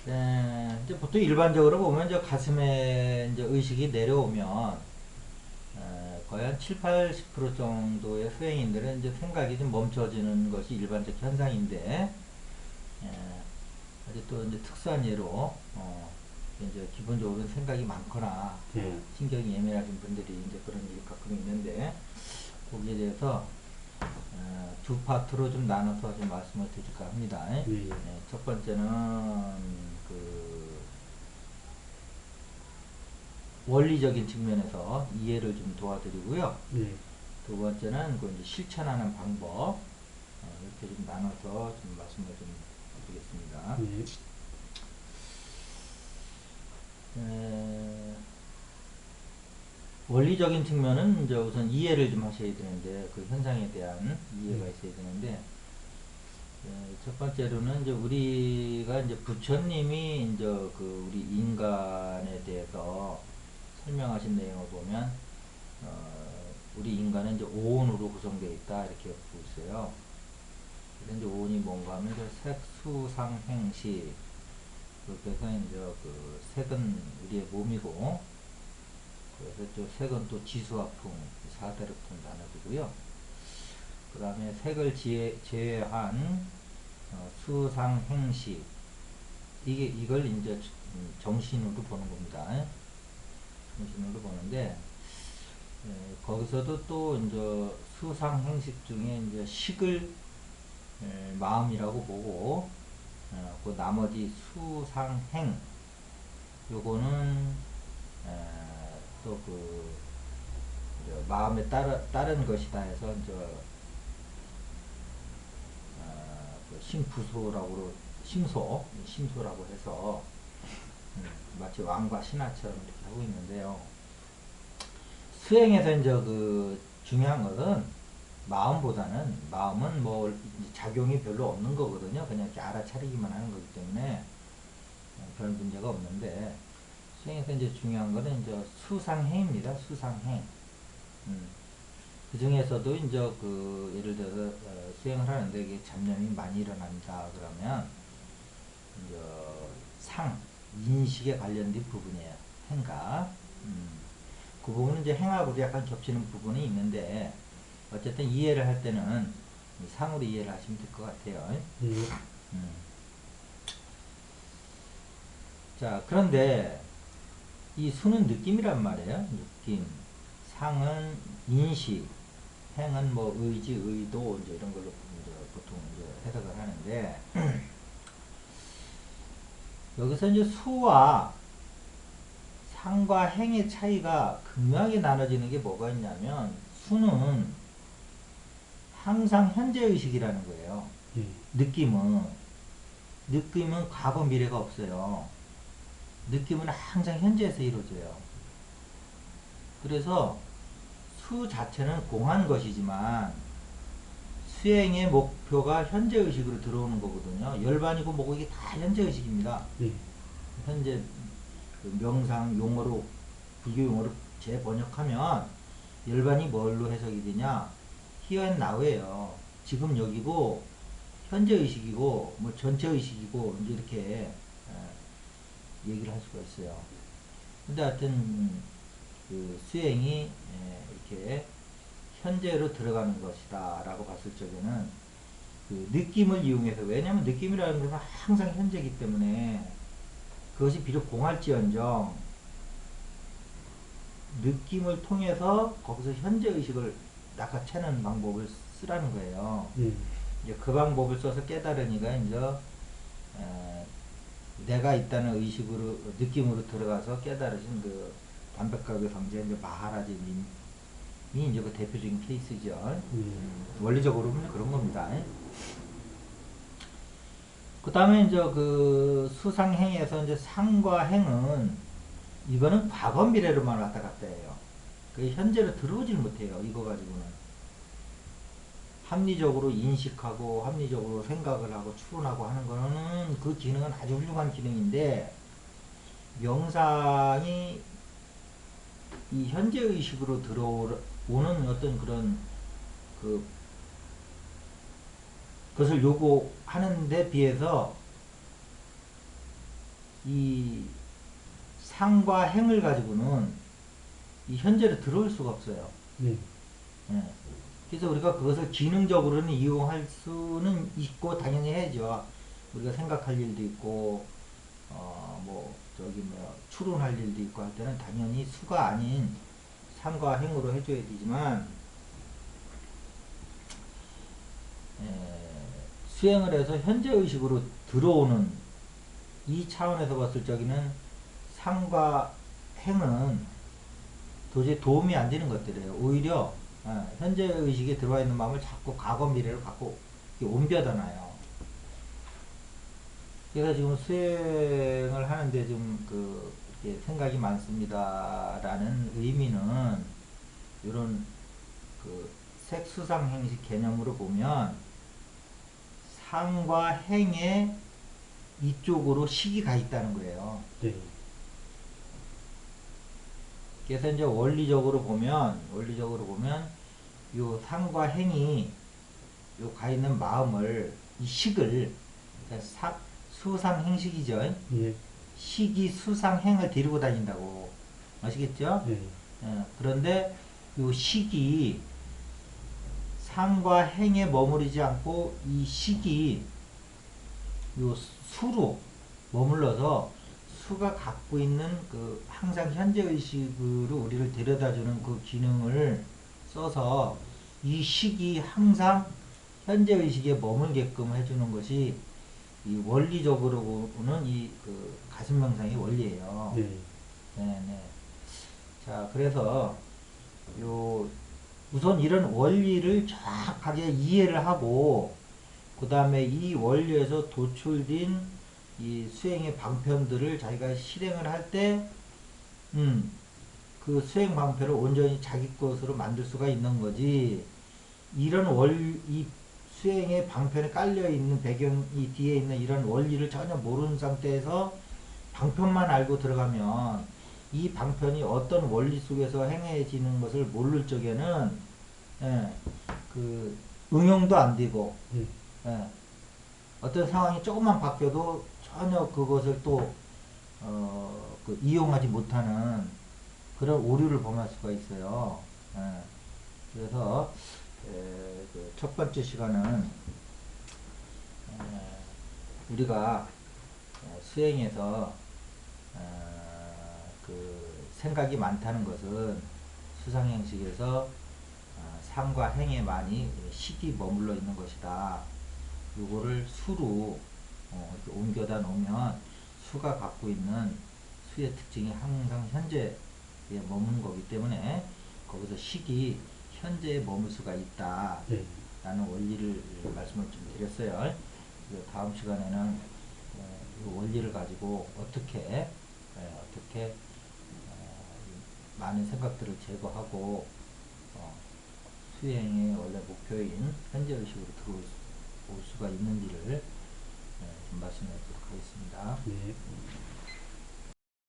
이제 보통 일반적으로 보면 저 가슴에 이제 의식이 내려오면 거의 한 7, 80% 정도의 수행인들은 이제 생각이 좀 멈춰지는 것이 일반적 현상인데, 아주 또 이제 특수한 예로 이제 기본적으로 생각이 많거나 예. 신경이 예민하신 분들이 이제 그런 일이 가끔 있는데, 거기에 대해서 두 파트로 좀 나눠서 좀 말씀을 드릴까 합니다. 예. 첫 번째는 그 원리적인 측면에서 이해를 좀 도와드리고요. 예. 두 번째는 그 이제 실천하는 방법, 이렇게 좀 나눠서 좀 말씀을 좀 드리겠습니다. 예. 에, 원리적인 측면은 이제 우선 이해를 좀 하셔야 되는데, 그 현상에 대한 이해가 예. 있어야 되는데, 첫 번째로는 이제 우리가 이제 부처님이 이제 그 우리 인간에 대해서 설명하신 내용을 보면, 우리 인간은 이제 오온으로 구성되어 있다 이렇게 보고 있어요. 그래서 이제 오온이 뭔가 하면 이제 색수상행시, 그래서 이제 그 색은 우리의 몸이고, 그래서 또 색은 또 지수화풍, 사대로 좀 나눠지고요. 그 다음에 색을 제외한 수상행시, 이걸 이제 정신으로 보는 겁니다. 정신으로 보는데, 거기서도 또 이제 수상행식 중에 이제 식을 마음이라고 보고, 그 나머지 수상행, 요거는 또그 마음에 따른 것이다 해서 이제 그 심부소라고 심소라고 해서 마치 왕과 신하처럼 이렇게 하고 있는데요. 수행에서 이제 그 중요한 것은 마음은 뭐 작용이 별로 없는 거거든요. 그냥 이렇게 알아차리기만 하는 거기 때문에 별 문제가 없는데, 수행에서 이제 중요한 거는 이제 수상행입니다. 수상행. 그 중에서도 이제 그 예를 들어서 수행을 하는데 이게 잡념이 많이 일어납니다. 그러면 이제 인식에 관련된 부분이에요. 행가. 그 부분은 이제 행하고도 약간 겹치는 부분이 있는데, 어쨌든 이해를 할 때는 상으로 이해를 하시면 될 것 같아요. 예. 음. 자, 그런데 이 수는 느낌이란 말이에요. 느낌. 상은 인식. 행은 뭐 의지, 의도 이제 이런 걸로 이제 보통 이제 해석을 하는데, 여기서 이제 수와 상과 행의 차이가 극명하게 나눠지는 게 뭐가 있냐면, 수는 항상 현재의식이라는 거예요. 예. 느낌은 과거 미래가 없어요. 느낌은 항상 현재에서 이루어져요. 그래서 수 자체는 공한 것이지만 수행의 목표가 현재의식으로 들어오는 거거든요. 열반이고 뭐고 이게 다 현재의식입니다. 예. 현재 그 명상 용어로, 불교 용어로 재번역하면 열반이 뭘로 해석이 되냐? Here and now예요. 지금 여기고 현재의식이고 뭐 전체의식이고 이제 이렇게 얘기를 할 수가 있어요. 근데 하여튼 그 수행이 이렇게 현재로 들어가는 것이다 라고 봤을 적에는 그 느낌을 이용해서, 왜냐하면 느낌이라는 것은 항상 현재이기 때문에 그것이 비록 공할지언정 느낌을 통해서 거기서 현재의식을 낚아채는 방법을 쓰라는 거예요. 예. 이제 그 방법을 써서 깨달으니까 이제 내가 있다는 의식으로, 느낌으로 들어가서 깨달으신 그 담백하게 성제 이제 마하라지님이 이제 그 대표적인 케이스죠. 원리적으로 보면 그런 겁니다. 그 다음에 이제 그 수상행에서 이제 상과 행은 이거는 과거 미래로만 왔다 갔다 해요. 그 현재로 들어오질 못해요. 이거 가지고는 합리적으로 인식하고 합리적으로 생각을 하고 추론하고 하는 거는 그 기능은 아주 훌륭한 기능인데, 명상이 이 현재의식으로 들어오는 어떤 그런 그 것을 요구하는 데 비해서 이 상과 행을 가지고는 이 현재로 들어올 수가 없어요. 네. 예. 그래서 우리가 그것을 기능적으로는 이용할 수는 있고 당연히 해야죠. 우리가 생각할 일도 있고 뭐 저기 뭐 추론할 일도 있고 할 때는 당연히 수가 아닌 상과 행으로 해줘야 되지만 수행을 해서 현재의식으로 들어오는 이 차원에서 봤을 적에는 상과 행은 도저히 도움이 안 되는 것들이에요. 오히려 현재의식에 들어와 있는 마음을 자꾸 과거 미래로 갖고 옮겨다놔요. 그래서 지금 수행을 하는데 좀 이렇게 생각이 많습니다라는 의미는 이런 색수상 행식 개념으로 보면 상과 행에 이쪽으로 식이 가 있다는 거예요. 네. 그래서 이제 원리적으로 보면 요 상과 행이 요 가 있는 마음을 이 식을 수상 행식이죠. 예. 식이 수상 행을 데리고 다닌다고 아시겠죠? 네. 그런데 요 식이 상과 행에 머무르지 않고 이 식이 요 수로 머물러서 수가 갖고 있는 항상 현재의식으로 우리를 데려다주는 그 기능을 써서 이 식이 항상 현재의식에 머물게끔 해주는 것이 이 원리적으로는 이 가슴명상의 원리예요. 네. 네네. 자, 그래서 우선 이런 원리를 정확하게 이해를 하고 그 다음에 이 원리에서 도출된 이 수행의 방편들을 자기가 실행을 할 때, 그 수행 방편을 온전히 자기 것으로 만들 수가 있는 거지. 이 수행의 방편에 깔려있는 이 뒤에 있는 이런 원리를 전혀 모르는 상태에서 방편만 알고 들어가면 이 방편이 어떤 원리 속에서 행해지는 것을 모를 적에는, 응용도 안 되고, 예, 어떤 상황이 조금만 바뀌어도 전혀 그것을 또 이용하지 못하는 그런 오류를 범할 수가 있어요. 예. 그래서 첫 번째 시간은 우리가 수행에서 생각이 많다는 것은 수상형식에서 상과 행에 많이 식이 머물러 있는 것이다. 요거를 수로 이렇게 옮겨다 놓으면 수가 갖고 있는 수의 특징이 항상 현재에 머무는 거기 때문에 거기서 식이 현재에 머물 수가 있다 라는 원리를 말씀을 좀 드렸어요. 다음 시간에는 이 원리를 가지고 어떻게 많은 생각들을 제거하고 수행의 원래 목표인 현재의식으로 들어올 수가 있는지를 좀 말씀해 보도록 하겠습니다. 네.